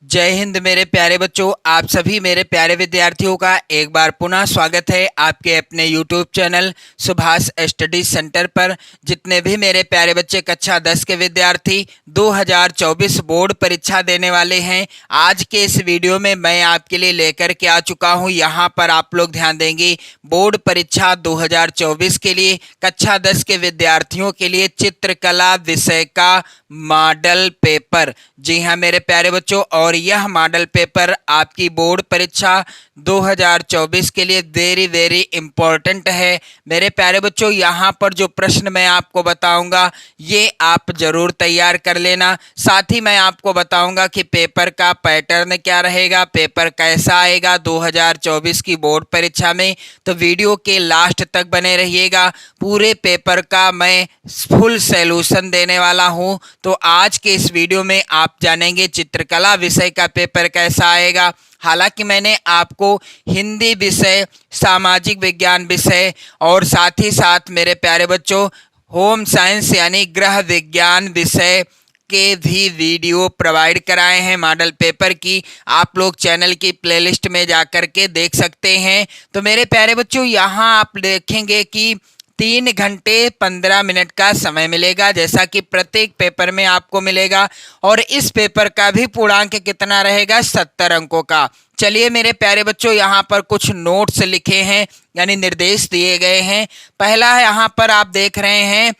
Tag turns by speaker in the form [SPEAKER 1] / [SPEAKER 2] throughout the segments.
[SPEAKER 1] जय हिंद मेरे प्यारे बच्चों। आप सभी मेरे प्यारे विद्यार्थियों का एक बार पुनः स्वागत है आपके अपने YouTube channel Subhash study centre पर। जितने भी मेरे प्यारे बच्चे कक्षा 10 के विद्यार्थी 2024 बोर्ड परीक्षा देने वाले हैं, आज के इस वीडियो में मैं आपके लिए लेकर के आ चुका हूं। यहां पर आप लोग ध्यान देंगे, बोर्ड परीक्षा 2024 के लिए कक्षा 10 के विद्यार्थियों के लिए चित्रकला विषय का मॉडल पेपर। जी हाँ मेरे प्यारे बच्चों, और यह मॉडल पेपर आपकी बोर्ड परीक्षा 2024 के लिए वेरी वेरी इंपॉर्टेंट है मेरे प्यारे बच्चों। यहाँ पर जो प्रश्न मैं आपको बताऊंगा ये आप जरूर तैयार कर लेना। साथ ही मैं आपको बताऊंगा कि पेपर का पैटर्न क्या रहेगा, पेपर कैसा आएगा 2024 की बोर्ड परीक्षा में। तो वीडियो के लास्ट तक बने रहिएगा, पूरे पेपर का मैं फुल सॉल्यूशन देने वाला हूँ। तो आज के इस वीडियो में आप जानेंगे चित्रकला विषय का पेपर कैसा आएगा। हालांकि मैंने आपको हिंदी विषय, सामाजिक विज्ञान विषय और साथ ही साथ मेरे प्यारे बच्चों होम साइंस यानी गृह विज्ञान विषय के भी वीडियो प्रोवाइड कराए हैं मॉडल पेपर की। आप लोग चैनल की प्लेलिस्ट में जाकर के देख सकते हैं। तो मेरे प्यारे बच्चों यहाँ आप देखेंगे कि 3 घंटे 15 मिनट का समय मिलेगा, जैसा कि प्रत्येक पेपर में आपको मिलेगा। और इस पेपर का भी पूर्णांक कितना रहेगा, 70 अंकों का। चलिए मेरे प्यारे बच्चों, यहाँ पर कुछ नोट्स लिखे हैं यानी निर्देश दिए गए हैं। पहला है, यहाँ पर आप देख रहे हैं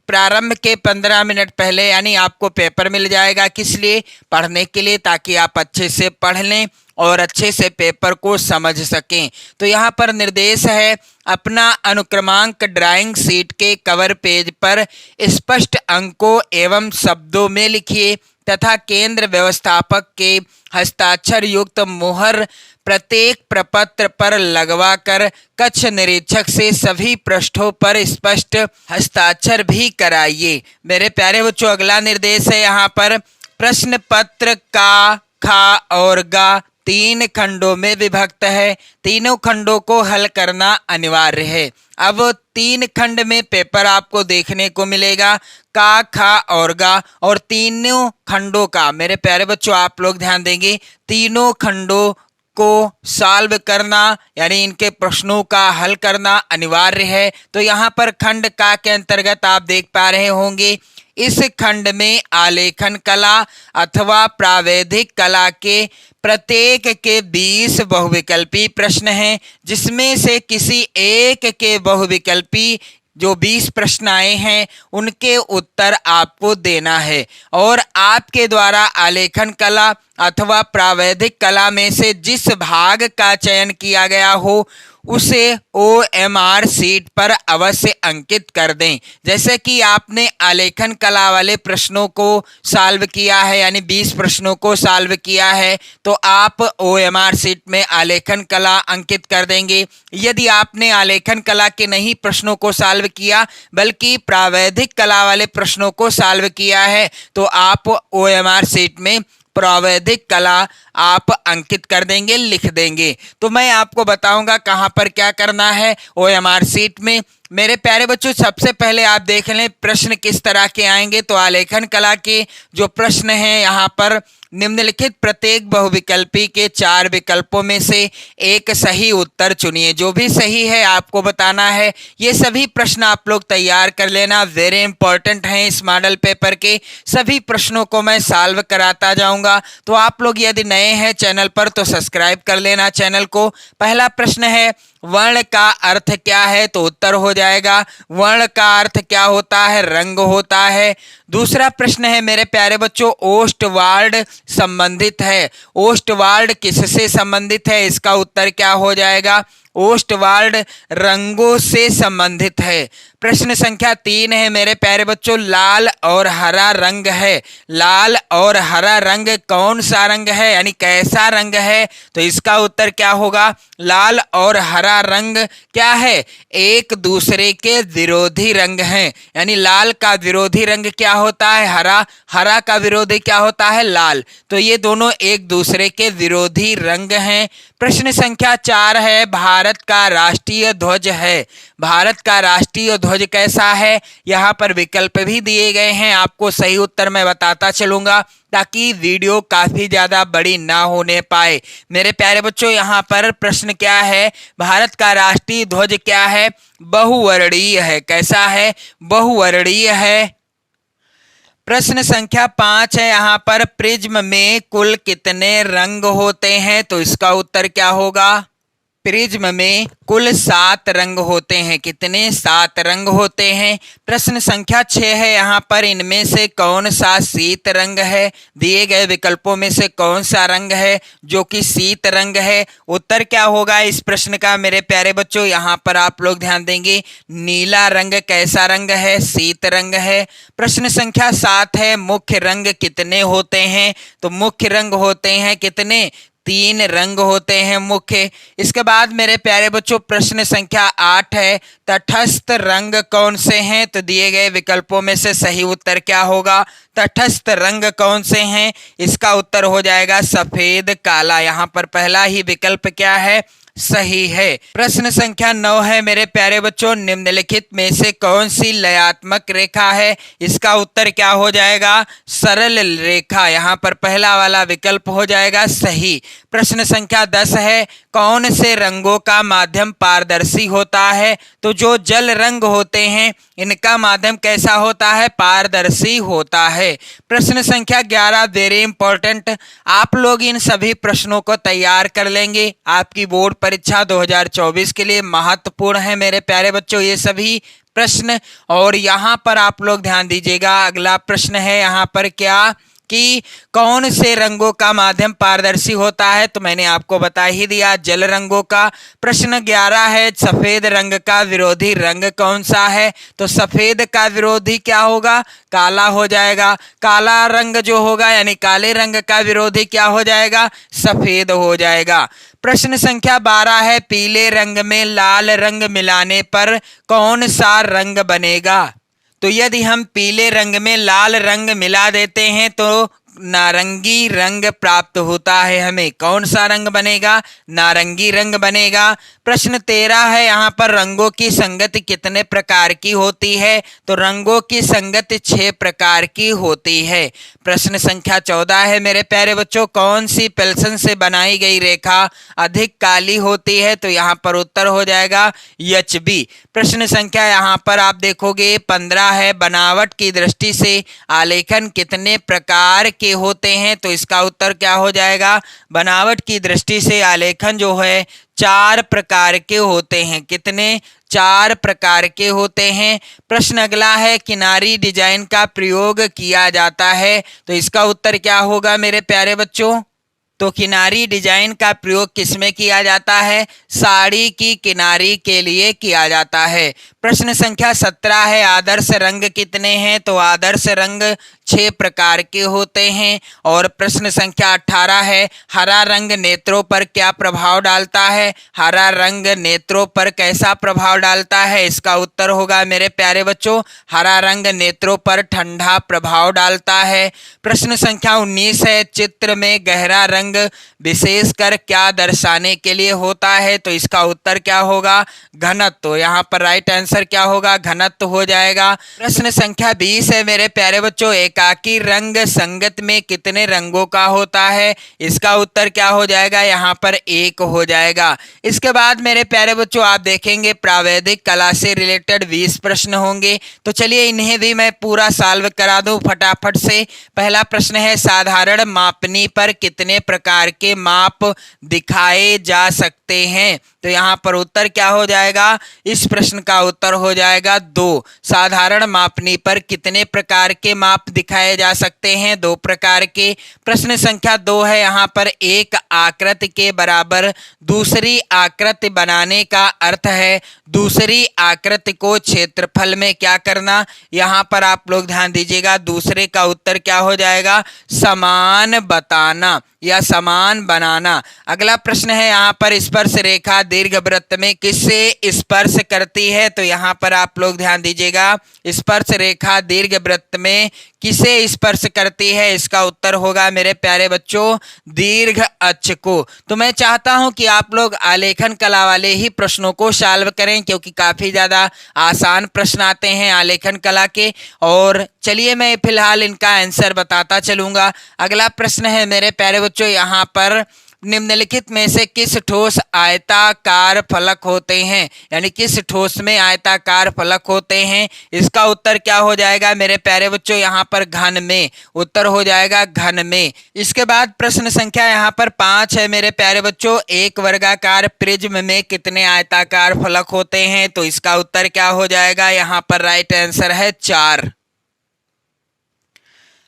[SPEAKER 1] प्रारंभ के 15 मिनट पहले यानी आपको पेपर मिल जाएगा। किस लिए? पढ़ने के लिए, ताकि आप अच्छे से पढ़ लें और अच्छे से पेपर को समझ सकें। तो यहाँ पर निर्देश है, अपना अनुक्रमांक ड्राइंग शीट के कवर पेज पर स्पष्ट अंकों एवं शब्दों में लिखिए तथा केंद्र व्यवस्थापक के हस्ताक्षर युक्त मुहर प्रत्येक प्रपत्र पर लगवाकर कक्ष निरीक्षक से सभी पृष्ठों पर स्पष्ट हस्ताक्षर भी कराइए। मेरे प्यारे बच्चों, अगला निर्देश है यहाँ पर, प्रश्न पत्र का, खा और गा 3 खंडों में विभक्त है। तीनों खंडों को हल करना अनिवार्य है। अब 3 खंड में पेपर आपको देखने को मिलेगा, का, खा और गा, और तीनों खंडों का मेरे प्यारे बच्चों आप लोग ध्यान देंगे, तीनों खंडों को सॉल्व करना यानी इनके प्रश्नों का हल करना अनिवार्य है। तो यहाँ पर खंड का के अंतर्गत आप देख पा रहे होंगे, इस खंड में आलेखन कला अथवा प्रावैधिक कला के प्रत्येक के 20 बहुविकल्पी प्रश्न हैं, जिसमें से किसी एक के बहुविकल्पी जो 20 प्रश्न आए हैं उनके उत्तर आपको देना है। और आपके द्वारा आलेखन कला अथवा प्रावैधिक कला में से जिस भाग का चयन किया गया हो उसे OMR सीट पर अवश्य अंकित कर दें। जैसे कि आपने आलेखन कला वाले प्रश्नों को सॉल्व किया है यानी 20 प्रश्नों को सॉल्व किया है, तो आप OMR सीट में आलेखन कला अंकित कर देंगे। यदि आपने आलेखन कला के नहीं प्रश्नों को सॉल्व किया बल्कि प्रावैधिक कला वाले प्रश्नों को सॉल्व किया है, तो आप OMR सीट में प्रावैधिक कला आप अंकित कर देंगे, लिख देंगे। तो मैं आपको बताऊंगा कहां पर क्या करना है OMR सीट में। मेरे प्यारे बच्चों, सबसे पहले आप देख लें प्रश्न किस तरह के आएंगे। तो आलेखन कला के जो प्रश्न हैं यहाँ पर, निम्नलिखित प्रत्येक बहुविकल्पी के 4 विकल्पों में से एक सही उत्तर चुनिए। जो भी सही है आपको बताना है। ये सभी प्रश्न आप लोग तैयार कर लेना, वेरी इंपॉर्टेंट हैं। इस मॉडल पेपर के सभी प्रश्नों को मैं सॉल्व कराता जाऊंगा। तो आप लोग यदि नए हैं चैनल पर तो सब्सक्राइब कर लेना चैनल को। पहला प्रश्न है, वर्ण का अर्थ क्या है? तो उत्तर हो जाएगा, वर्ण का अर्थ क्या होता है? रंग होता है। दूसरा प्रश्न है मेरे प्यारे बच्चों, ओस्टवाल्ड संबंधित है। ओस्टवाल्ड किससे संबंधित है? इसका उत्तर क्या हो जाएगा? ओस्टवाल्ड रंगों से संबंधित है। प्रश्न संख्या 3 है मेरे प्यारे बच्चों, लाल और हरा रंग है। लाल और हरा रंग कौन सा रंग है यानी कैसा रंग है? तो इसका उत्तर क्या होगा? लाल और हरा रंग क्या है? एक दूसरे के विरोधी रंग हैं। यानी लाल का विरोधी रंग क्या होता है? हरा। हरा का विरोधी क्या होता है? लाल। तो ये दोनों एक दूसरे के विरोधी रंग हैं। प्रश्न संख्या 4 है, भारत भारत का राष्ट्रीय ध्वज है? भारत का राष्ट्रीय ध्वज कैसा है? यहाँ पर विकल्प भी दिए गए हैं, आपको सही उत्तर मैं बताता चलूंगा ताकि वीडियो काफी ज्यादा बड़ी ना होने पाए। मेरे प्यारे बच्चों, यहाँ पर प्रश्न क्या है? भारत का राष्ट्रीय ध्वज क्या है? बहुवर्णीय है। कैसा है? बहुवर्णीय है। प्रश्न संख्या 5 है यहाँ पर, प्रिज्म में कुल कितने रंग होते हैं? तो इसका उत्तर क्या होगा? प्रिज्म में कुल 7 रंग होते हैं। कितने? 7 रंग होते हैं। प्रश्न संख्या 6 है यहाँ पर, इनमें से कौन सा शीत रंग है? दिए गए विकल्पों में से कौन सा रंग है जो कि शीत रंग है? उत्तर क्या होगा इस प्रश्न का मेरे प्यारे बच्चों? यहाँ पर आप लोग ध्यान देंगे, नीला रंग कैसा रंग है? शीत रंग है। प्रश्न संख्या 7 है, मुख्य रंग कितने होते हैं? तो मुख्य रंग होते हैं कितने? 3 रंग होते हैं मुख्य। इसके बाद मेरे प्यारे बच्चों प्रश्न संख्या 8 है, तटस्थ रंग कौन से हैं? तो दिए गए विकल्पों में से सही उत्तर क्या होगा? तटस्थ रंग कौन से हैं? इसका उत्तर हो जाएगा सफेद काला। यहाँ पर पहला ही विकल्प क्या है? सही है। प्रश्न संख्या 9 है मेरे प्यारे बच्चों, निम्नलिखित में से कौन सी लयात्मक रेखा है? इसका उत्तर क्या हो जाएगा? सरल रेखा। यहाँ पर पहला वाला विकल्प हो जाएगा सही। प्रश्न संख्या 10 है, कौन से रंगों का माध्यम पारदर्शी होता है? तो जो जल रंग होते हैं इनका माध्यम कैसा होता है? पारदर्शी होता है। प्रश्न संख्या 11 वेरी इंपॉर्टेंट, आप लोग इन सभी प्रश्नों को तैयार कर लेंगे, आपकी बोर्ड परीक्षा 2024 के लिए महत्वपूर्ण है मेरे प्यारे बच्चों ये सभी प्रश्न। और यहाँ पर आप लोग ध्यान दीजिएगा, अगला प्रश्न है यहाँ पर क्या कि कौन से रंगों का माध्यम पारदर्शी होता है? तो मैंने आपको बता ही दिया, जल रंगों का। प्रश्न 11 है, सफेद रंग का विरोधी रंग कौन सा है? तो सफेद का विरोधी क्या होगा? काला हो जाएगा। काला रंग जो होगा यानी काले रंग का विरोधी क्या हो जाएगा? सफेद हो जाएगा। प्रश्न संख्या 12 है, पीले रंग में लाल रंग मिलाने पर कौन सा रंग बनेगा? तो यदि हम पीले रंग में लाल रंग मिला देते हैं तो नारंगी रंग प्राप्त होता है हमें। कौन सा रंग बनेगा? नारंगी रंग बनेगा। प्रश्न 13 है यहाँ पर, रंगों की संगति कितने प्रकार की होती है? तो रंगों की संगति 6 प्रकार की होती है। प्रश्न संख्या 14 है मेरे प्यारे बच्चों, कौन सी पेंसिल से बनाई गई रेखा अधिक काली होती है? तो यहाँ पर उत्तर हो जाएगा HB। प्रश्न संख्या यहाँ पर आप देखोगे 15 है, बनावट की दृष्टि से आलेखन कितने प्रकार के होते हैं? तो इसका उत्तर क्या हो जाएगा? बनावट की दृष्टि से आलेखन जो है 4 प्रकार के होते हैं। कितने? 4 प्रकार के होते हैं। प्रश्न अगला है, किनारी डिजाइन का प्रयोग किया जाता है, तो इसका उत्तर क्या होगा मेरे प्यारे बच्चों? तो किनारी डिजाइन का प्रयोग किसमें किया जाता है? साड़ी की किनारी के लिए किया जाता है। प्रश्न संख्या 17 है, आदर्श रंग कितने हैं? तो आदर्श रंग 6 प्रकार के होते हैं। और प्रश्न संख्या 18 है, हरा रंग नेत्रों पर क्या प्रभाव डालता है? हरा रंग नेत्रों पर कैसा प्रभाव डालता है? इसका उत्तर होगा मेरे प्यारे बच्चों, हरा रंग नेत्रों पर ठंडा प्रभाव डालता है। प्रश्न संख्या 19 है, चित्र में गहरा रंग विशेषकर क्या दर्शाने के लिए होता है? तो इसका उत्तर क्या होगा? घनत्व। तो यहाँ पर राइट आंसर क्या होगा? घनत्व हो जाएगा। प्रश्न संख्या 20 है मेरे प्यारे बच्चों, एकाकी रंग संगत में कितने रंगों का होता है? इसका उत्तर क्या हो जाएगा? यहाँ पर 1 हो जाएगा। इसके बाद मेरे प्यारे बच्चों आप देखेंगे प्रावैधिक कला से रिलेटेड 20 प्रश्न होंगे, तो चलिए इन्हें भी मैं पूरा सॉल्व करा दूं फटाफट से। पहला प्रश्न है, साधारण मापनी पर कितने प्रकार के माप दिखाए जा सकते हैं? तो यहाँ पर उत्तर क्या हो जाएगा? इस प्रश्न का उत्तर हो जाएगा 2। साधारण मापनी पर कितने प्रकार के माप दिखाए जा सकते हैं? 2 प्रकार के। प्रश्न संख्या 2 है यहाँ पर, एक आकृति के बराबर दूसरी आकृति बनाने का अर्थ है दूसरी आकृति को क्षेत्रफल में क्या करना? यहाँ पर आप लोग ध्यान दीजिएगा, दूसरे का उत्तर क्या हो जाएगा? समान बताना या समान बनाना। अगला प्रश्न है यहाँ पर, स्पर्श रेखा दीर्घवृत्त में किससे स्पर्श करती है? तो यहाँ पर आप लोग ध्यान दीजिएगा, स्पर्श रेखा दीर्घवृत्त में किसे स्पर्श करती है? इसका उत्तर होगा मेरे प्यारे बच्चों दीर्घ अक्ष को। तो मैं चाहता हूं कि आप लोग आलेखन कला वाले ही प्रश्नों को सॉल्व करें, क्योंकि काफी ज्यादा आसान प्रश्न आते हैं आलेखन कला के। और चलिए मैं फिलहाल इनका आंसर बताता चलूंगा। अगला प्रश्न है मेरे प्यारे बच्चों, यहाँ पर निम्नलिखित में से किस ठोस आयताकार फलक होते हैं, यानी किस ठोस में आयताकार फलक होते हैं? इसका उत्तर क्या हो जाएगा मेरे प्यारे बच्चों? यहाँ पर घन में। उत्तर हो जाएगा घन में। इसके बाद प्रश्न संख्या यहाँ पर 5 है मेरे प्यारे बच्चों, एक वर्गाकार प्रिज्म में कितने आयताकार फलक होते हैं? तो इसका उत्तर क्या हो जाएगा? यहाँ पर राइट आंसर है 4।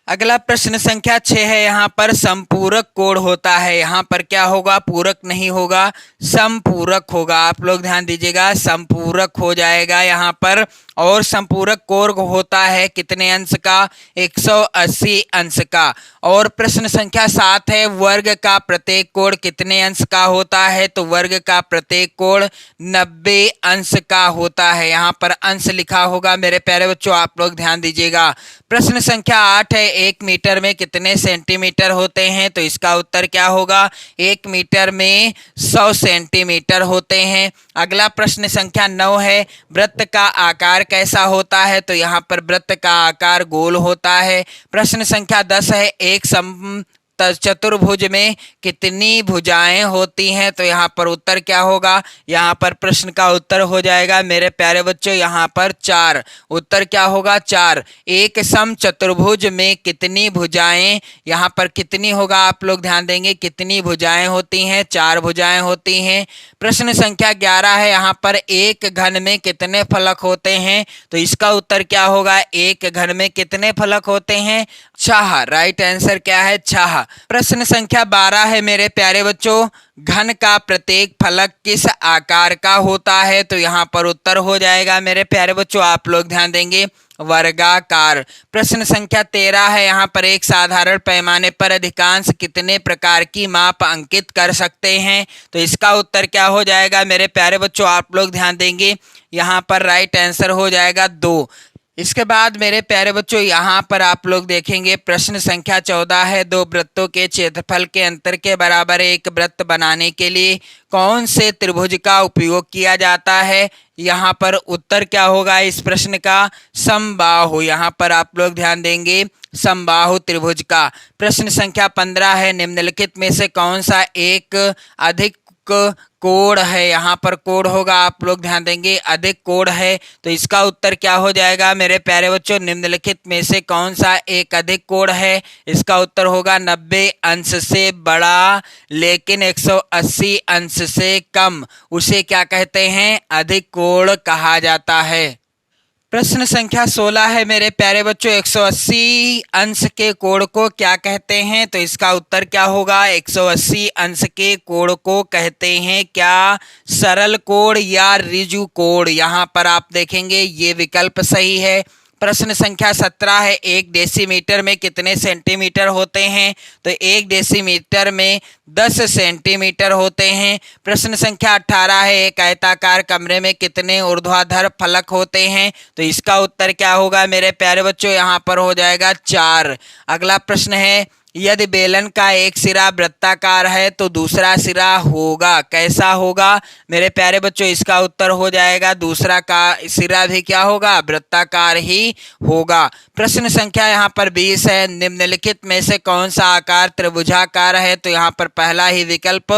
[SPEAKER 1] अगला प्रश्न संख्या 6 है, यहाँ पर संपूरक कोण होता है। यहाँ पर क्या होगा? पूरक नहीं होगा, संपूरक होगा। आप लोग ध्यान दीजिएगा, संपूरक हो जाएगा यहाँ पर। और संपूरक कोण होता है कितने अंश का? 180 अंश का। और प्रश्न संख्या 7 है, वर्ग का प्रत्येक कोण कितने अंश का होता है? तो वर्ग का प्रत्येक कोण 90 अंश का होता है। यहाँ पर अंश लिखा होगा मेरे प्यारे बच्चों, आप लोग ध्यान दीजिएगा। प्रश्न संख्या 8 है, 1 मीटर में कितने सेंटीमीटर होते हैं? तो इसका उत्तर क्या होगा? 1 मीटर में 100 सेंटीमीटर होते हैं। अगला प्रश्न संख्या 9 है, वृत्त का आकार कैसा होता है? तो यहाँ पर वृत्त का आकार गोल होता है। प्रश्न संख्या 10 है, एक चतुर्भुज में कितनी भुजाएं होती हैं? तो यहाँ पर उत्तर क्या होगा? यहाँ पर प्रश्न का उत्तर हो जाएगा मेरे प्यारे बच्चों यहाँ पर 4। उत्तर क्या होगा? 4। एक सम चतुर्भुज में कितनी भुजाएं, यहाँ पर कितनी होगा? आप लोग ध्यान देंगे, कितनी भुजाएं होती हैं? 4 भुजाएं होती हैं। प्रश्न संख्या 11 है, यहाँ पर एक घन में कितने फलक होते हैं? तो इसका उत्तर क्या होगा? एक घन में कितने फलक होते हैं? 6। राइट आंसर क्या है? 6। प्रश्न संख्या 12 है मेरे प्यारे बच्चों, घन का प्रत्येक फलक किस आकार का होता है? तो यहाँ पर उत्तर हो जाएगा मेरे प्यारे बच्चों, आप लोग ध्यान देंगे, वर्गाकार। प्रश्न संख्या 13 है, यहाँ पर एक साधारण पैमाने पर अधिकांश कितने प्रकार की माप अंकित कर सकते हैं? तो इसका उत्तर क्या हो जाएगा मेरे प्यारे बच्चों, आप लोग ध्यान देंगे, यहाँ पर राइट आंसर हो जाएगा 2। इसके बाद मेरे प्यारे बच्चों यहाँ पर आप लोग देखेंगे प्रश्न संख्या 14 है, 2 वृत्तों के क्षेत्रफल के अंतर के बराबर एक वृत्त बनाने के लिए कौन से त्रिभुज का उपयोग किया जाता है? यहाँ पर उत्तर क्या होगा इस प्रश्न का? समबाहु। यहाँ पर आप लोग ध्यान देंगे, समबाहु त्रिभुज का। प्रश्न संख्या 15 है, निम्नलिखित में से कौन सा एक अधिक कोण है? यहाँ पर कोण होगा, आप लोग ध्यान देंगे, अधिक कोण है। तो इसका उत्तर क्या हो जाएगा मेरे प्यारे बच्चों? निम्नलिखित में से कौन सा एक अधिक कोण है? इसका उत्तर होगा 90 अंश से बड़ा लेकिन 180 अंश से कम, उसे क्या कहते हैं? अधिक कोण कहा जाता है। प्रश्न संख्या 16 है मेरे प्यारे बच्चों, 180 अंश के कोण को क्या कहते हैं? तो इसका उत्तर क्या होगा? 180 अंश के कोण को कहते हैं क्या? सरल कोण या ऋजु कोण? यहाँ पर आप देखेंगे ये विकल्प सही है। प्रश्न संख्या 17 है, 1 डेसीमीटर में कितने सेंटीमीटर होते हैं? तो 1 डेसीमीटर में 10 सेंटीमीटर होते हैं। प्रश्न संख्या 18 है, एक आयताकार कमरे में कितने ऊर्ध्वाधर फलक होते हैं? तो इसका उत्तर क्या होगा मेरे प्यारे बच्चों? यहाँ पर हो जाएगा 4। अगला प्रश्न है, यदि बेलन का एक सिरा वृत्ताकार है तो दूसरा सिरा होगा कैसा होगा? मेरे प्यारे बच्चों इसका उत्तर हो जाएगा दूसरा का सिरा भी क्या होगा? वृत्ताकार ही होगा। प्रश्न संख्या यहाँ पर 20 है, निम्नलिखित में से कौन सा आकार त्रिभुजाकार है? तो यहाँ पर पहला ही विकल्प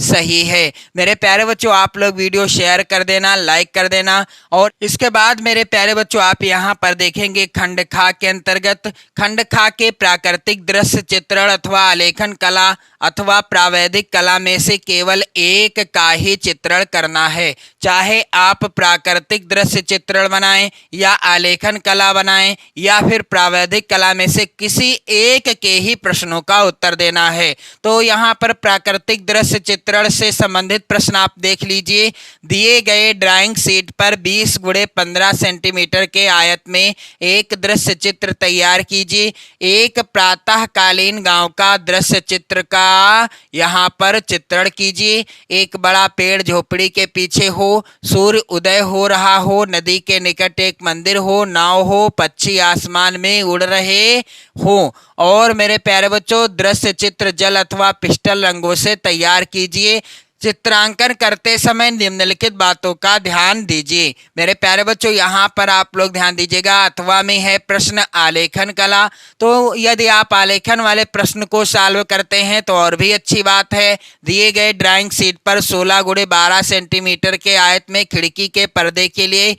[SPEAKER 1] सही है। मेरे प्यारे बच्चों आप लोग वीडियो शेयर कर देना, लाइक कर देना। और इसके बाद मेरे प्यारे बच्चों आप यहाँ पर देखेंगे खंड खा के अंतर्गत, खंड खा के प्राकृतिक दृश्य चित्रण अथवा आलेखन कला अथवा प्रावैधिक कला में से केवल एक का ही चित्रण करना है। चाहे आप प्राकृतिक दृश्य चित्रण बनाएं या आलेखन कला बनाएं या फिर प्रावैधिक कला में से किसी एक के ही प्रश्नों का उत्तर देना है। तो यहाँ पर प्राकृतिक दृश्य चित्रण से संबंधित प्रश्न आप देख लीजिए। दिए गए ड्राइंग शीट पर 20 × 15 सेंटीमीटर के आयत में एक दृश्य चित्र तैयार कीजिए। एक प्रातःकालीन गांव का दृश्य चित्र का का यहाँ पर चित्रण कीजिए। एक बड़ा पेड़ झोपड़ी के पीछे हो, सूर्य उदय हो रहा हो, नदी के निकट एक मंदिर हो, नाव हो, पक्षी आसमान में उड़ रहे हो। और मेरे प्यारे बच्चों, दृश्य चित्र जल अथवा पिस्टल रंगों से तैयार कीजिए। चित्रांकन करते समय निम्नलिखित बातों का ध्यान दीजिए। मेरे प्यारे बच्चों, यहाँ पर आप लोग ध्यान दीजिएगा, अथवा में है प्रश्न आलेखन कला। तो यदि आप आलेखन वाले प्रश्न को सॉल्व करते हैं तो और भी अच्छी बात है। दिए गए ड्राइंग शीट पर 16 गुणे 12 सेंटीमीटर के आयत में खिड़की के पर्दे के लिए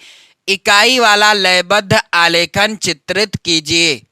[SPEAKER 1] इकाई वाला लयबद्ध आलेखन चित्रित कीजिए,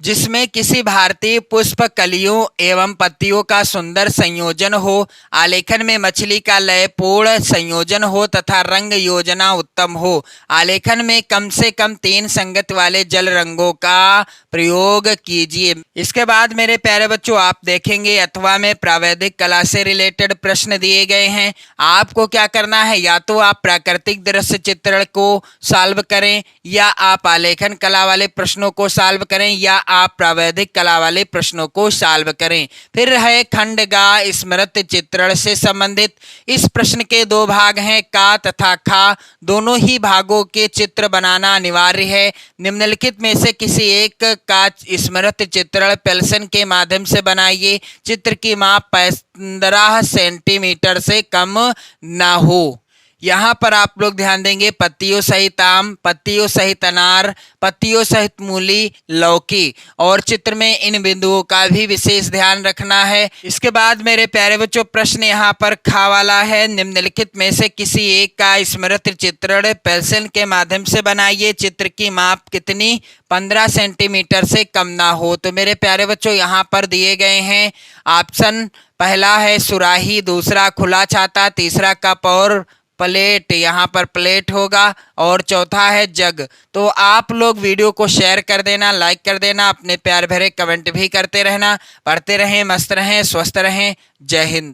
[SPEAKER 1] जिसमें किसी भारतीय पुष्प कलियों एवं पत्तियों का सुंदर संयोजन हो, आलेखन में मछली का लयपूर्ण संयोजन हो तथा रंग योजना उत्तम हो। आलेखन में कम से कम 3 संगत वाले जल रंगों का प्रयोग कीजिए। इसके बाद मेरे प्यारे बच्चों, आप देखेंगे अथवा में प्रावैधिक कला से रिलेटेड प्रश्न दिए गए हैं। आपको क्या करना है, या तो आप प्राकृतिक दृश्य चित्रण को सॉल्व करें, या आप आलेखन कला वाले प्रश्नों को सॉल्व करें, या आप प्रावैधिक कला वाले प्रश्नों को सॉल्व करें। फिर है खंड गा स्मृति चित्रण से संबंधित। इस प्रश्न के 2 भाग हैं, का तथा खा। दोनों ही भागों के चित्र बनाना अनिवार्य है। निम्नलिखित में से किसी एक का स्मृति चित्रण पेंसिल के माध्यम से बनाइए। चित्र की माप 15 सेंटीमीटर से कम ना हो। यहाँ पर आप लोग ध्यान देंगे, पत्तियों सहित आम, पत्तियों सहित अनार, पत्तियों सहित मूली, लौकी, और चित्र में इन बिंदुओं का भी विशेष ध्यान रखना है। इसके बाद मेरे प्यारे बच्चों, प्रश्न यहाँ पर खा वाला है। निम्नलिखित में से किसी एक का स्मृति चित्रण पेंसिल के माध्यम से बनाइए। चित्र की माप कितनी, 15 सेंटीमीटर से कम ना हो। तो मेरे प्यारे बच्चों, यहाँ पर दिए गए हैं ऑप्शन। पहला है सुराही, दूसरा खुला छाता, तीसरा कप और प्लेट, यहाँ पर प्लेट होगा, और चौथा है जग। तो आप लोग वीडियो को शेयर कर देना, लाइक कर देना, अपने प्यार भरे कमेंट भी करते रहना। पढ़ते रहें, मस्त रहें, स्वस्थ रहें। जय हिंद।